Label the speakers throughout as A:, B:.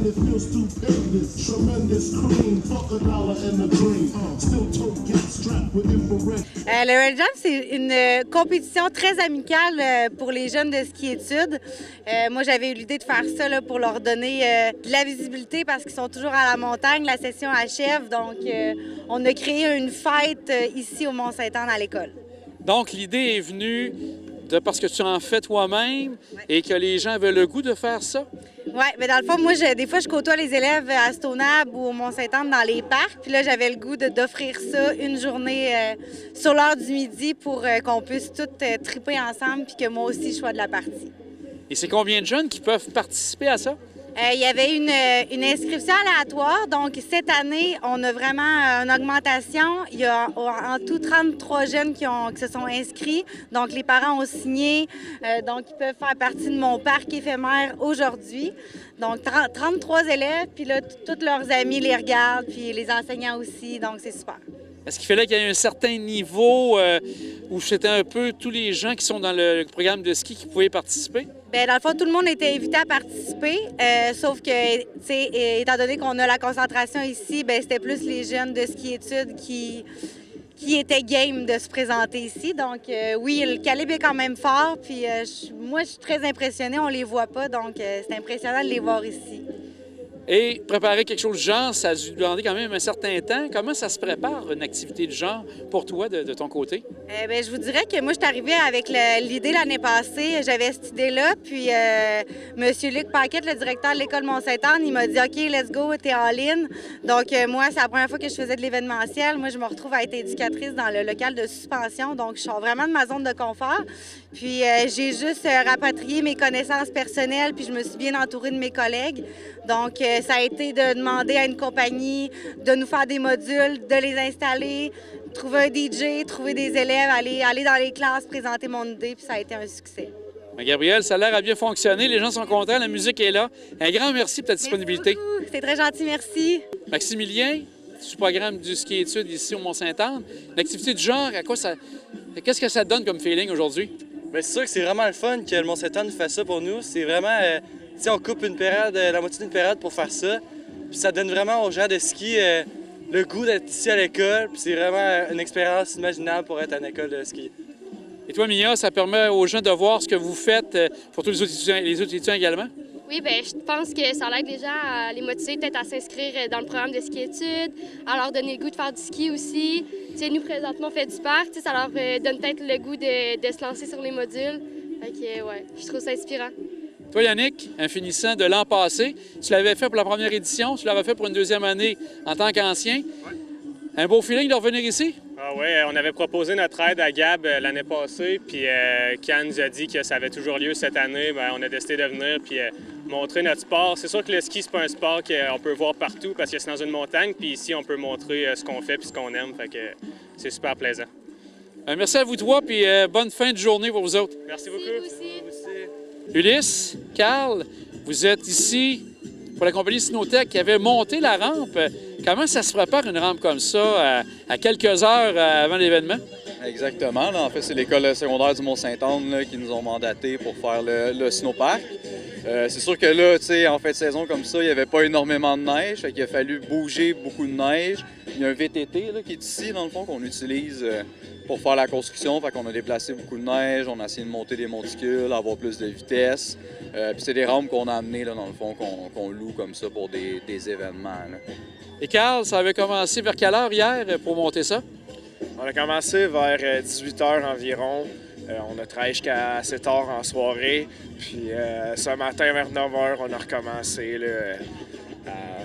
A: it feels stupendous. Tremendous cream, fuck a dollar and a dream. Still tote get strapped with infrared.
B: Le Red Jam, c'est une compétition très amicale pour les jeunes de ski-études. Moi, j'avais eu l'idée de faire ça là, pour leur donner de la visibilité parce qu'ils sont toujours à la montagne. La session achève, donc on a créé une fête ici au Mont-Sainte-Anne à l'école.
C: Donc, l'idée est venue de parce que tu en fais toi-même et que les gens avaient le goût de faire ça?
B: Oui, mais dans le fond, moi, des fois, je côtoie les élèves à Stoneham ou au Mont-Sainte-Anne dans les parcs. Puis là, j'avais le goût d'offrir ça une journée sur l'heure du midi pour qu'on puisse tous triper ensemble puis que moi aussi, je sois de la partie.
C: Et c'est combien de jeunes qui peuvent participer à ça?
B: Il y avait une inscription aléatoire. Donc, cette année, on a vraiment une augmentation. Il y a en tout 33 jeunes qui se sont inscrits. Donc, les parents ont signé. Donc, ils peuvent faire partie de mon parc éphémère aujourd'hui. Donc, 33 élèves. Puis là, tous leurs amis les regardent, puis les enseignants aussi. Donc, c'est super.
C: Est-ce qu'il fallait qu'il y ait un certain niveau où c'était un peu tous les gens qui sont dans le programme de ski qui pouvaient participer?
B: Bien, dans le fond, tout le monde était invité à participer, sauf que, tu sais, étant donné qu'on a la concentration ici, bien, c'était plus les jeunes de ski-études qui étaient game de se présenter ici. Donc, oui, le calibre est quand même fort, puis moi, je suis très impressionnée, on les voit pas, donc c'est impressionnant de les voir ici.
C: Et préparer quelque chose de genre, ça a dû demander quand même un certain temps. Comment ça se prépare, une activité de genre, pour toi, de ton côté?
B: Bien, je vous dirais que moi, je suis arrivée avec l'idée l'année passée. J'avais cette idée-là, puis M. Luc Paquette, le directeur de l'École Mont-Sainte-Anne, il m'a dit « OK, let's go, t'es en ligne ». Donc, moi, c'est la première fois que je faisais de l'événementiel. Moi, je me retrouve à être éducatrice dans le local de suspension, donc je sors vraiment de ma zone de confort. Puis, j'ai juste rapatrié mes connaissances personnelles, puis je me suis bien entourée de mes collègues. Donc, ça a été de demander à une compagnie de nous faire des modules, de les installer, trouver un DJ, trouver des élèves, aller dans les classes, présenter mon idée, puis ça a été un succès.
C: Bien, Gabrielle, ça a l'air à bien fonctionner. Les gens sont contents, la musique est là. Un grand merci pour ta disponibilité.
B: Merci beaucoup. C'est très gentil, merci.
C: Maximilien, du programme du ski-études ici au Mont-Sainte-Anne. L'activité du genre, qu'est-ce que ça te donne comme feeling aujourd'hui?
D: Bien, c'est sûr que c'est vraiment le fun que le Mont-Sainte-Anne fasse ça pour nous. C'est vraiment... Si on coupe une période, la moitié d'une période pour faire ça, puis ça donne vraiment aux gens de ski le goût d'être ici à l'école, puis c'est vraiment une expérience inimaginable pour être à une école de ski.
C: Et toi, Mia, ça permet aux gens de voir ce que vous faites pour tous les autres étudiants également?
E: Oui, bien, je pense que ça aide les gens à les motiver peut-être à s'inscrire dans le programme de ski-études, à leur donner le goût de faire du ski aussi. T'sais, nous, présentement, on fait du parc, ça leur donne peut-être le goût de se lancer sur les modules. Fait que, ouais, je trouve ça inspirant.
C: Toi, Yannick, un finissant de l'an passé, tu l'avais fait pour la première édition, tu l'avais fait pour une deuxième année en tant qu'ancien. Oui. Un beau feeling de revenir ici?
F: Ah oui, on avait proposé notre aide à Gab l'année passée, puis Can nous a dit que ça avait toujours lieu cette année. Bien, on a décidé de venir puis montrer notre sport. C'est sûr que le ski, c'est pas un sport qu'on peut voir partout parce que c'est dans une montagne, puis ici, on peut montrer ce qu'on fait puis ce qu'on aime, fait que c'est super plaisant.
C: Merci à vous trois, puis bonne fin de journée pour vous autres.
F: Merci beaucoup.
E: Merci, vous aussi.
C: Ulysse, Carl, vous êtes ici pour la compagnie Snowtech qui avait monté la rampe. Comment ça se prépare une rampe comme ça à quelques heures avant l'événement?
G: Exactement. Là, en fait, c'est l'école secondaire du Mont-Sainte-Anne qui nous ont mandaté pour faire le snowpark. C'est sûr que là, tu sais, en fin de saison comme ça, il n'y avait pas énormément de neige. Fait qu'il a fallu bouger beaucoup de neige. Il y a un VTT là, qui est ici, dans le fond, qu'on utilise pour faire la construction. Fait qu'on a déplacé beaucoup de neige, on a essayé de monter des monticules, avoir plus de vitesse. Puis c'est des rampes qu'on a amenées, là, dans le fond, qu'on loue comme ça pour des événements. Là.
C: Et Carl, ça avait commencé vers quelle heure hier pour monter ça?
H: On a commencé vers 18 h environ. On a travaillé jusqu'à assez tard en soirée. Puis ce matin, vers 9 h, on a recommencé là,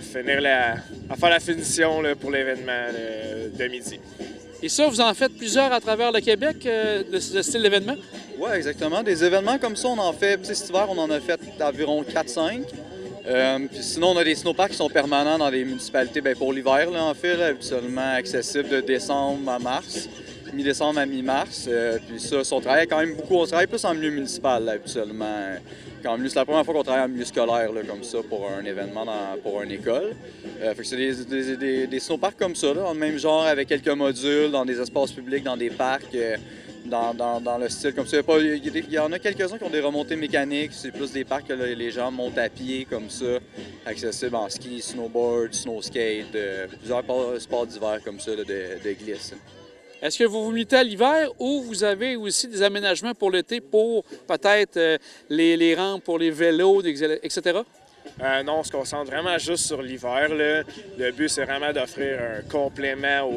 H: à faire la finition là, pour l'événement de midi.
C: Et ça, vous en faites plusieurs à travers le Québec, de ce style d'événement?
G: Oui, exactement. Des événements comme ça, on en fait, cet hiver, on en a fait environ 4-5. Puis sinon, on a des snowparks qui sont permanents dans les municipalités pour l'hiver, là, en fait, là, habituellement accessibles de décembre à mars, mi-décembre à mi-mars. Puis ça, on travaille quand même beaucoup. On travaille plus en milieu municipal, là, habituellement. C'est la première fois qu'on travaille en milieu scolaire, là, comme ça, pour un événement, pour une école. Fait que c'est des snowparks comme ça, là, dans le même genre, avec quelques modules, dans des espaces publics, dans des parcs. dans le style comme ça. Il y en a quelques-uns qui ont des remontées mécaniques. C'est plus des parcs que les gens montent à pied comme ça, accessibles en ski, snowboard, snow skate, plusieurs sports d'hiver comme ça là, de glisse.
C: Est-ce que vous vous limitez à l'hiver ou vous avez aussi des aménagements pour l'été pour peut-être les rampes pour les vélos, etc.?
H: Non, on se concentre vraiment juste sur l'hiver, là. Le but, c'est vraiment d'offrir un complément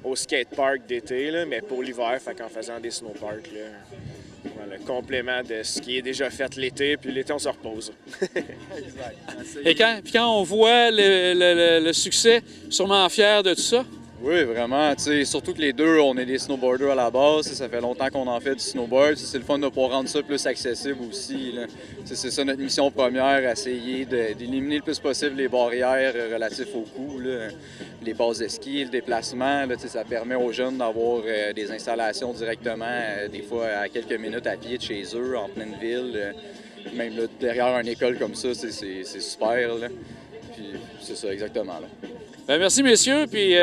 H: au skatepark d'été, là, mais pour l'hiver, en faisant des snowparks, le complément de ce qui est déjà fait l'été, puis l'été, on se repose.
C: Exact. Et quand on voit le succès, sûrement fier de tout ça?
G: Oui, vraiment. Surtout que les deux, on est des snowboarders à la base. Ça fait longtemps qu'on en fait du snowboard. C'est le fun de pouvoir rendre ça plus accessible aussi. C'est ça notre mission première, essayer d'éliminer le plus possible les barrières relatives au coût. Là. Les bases de ski, le déplacement, là, ça permet aux jeunes d'avoir des installations directement, des fois à quelques minutes à pied de chez eux, en pleine ville. Même là, derrière une école comme ça, c'est super. Là. Puis c'est ça, exactement. Là.
C: Bien, merci, messieurs, puis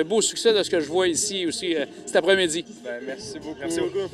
C: beau succès de ce que je vois ici aussi cet après-midi.
G: Bien, merci beaucoup.
H: Merci beaucoup.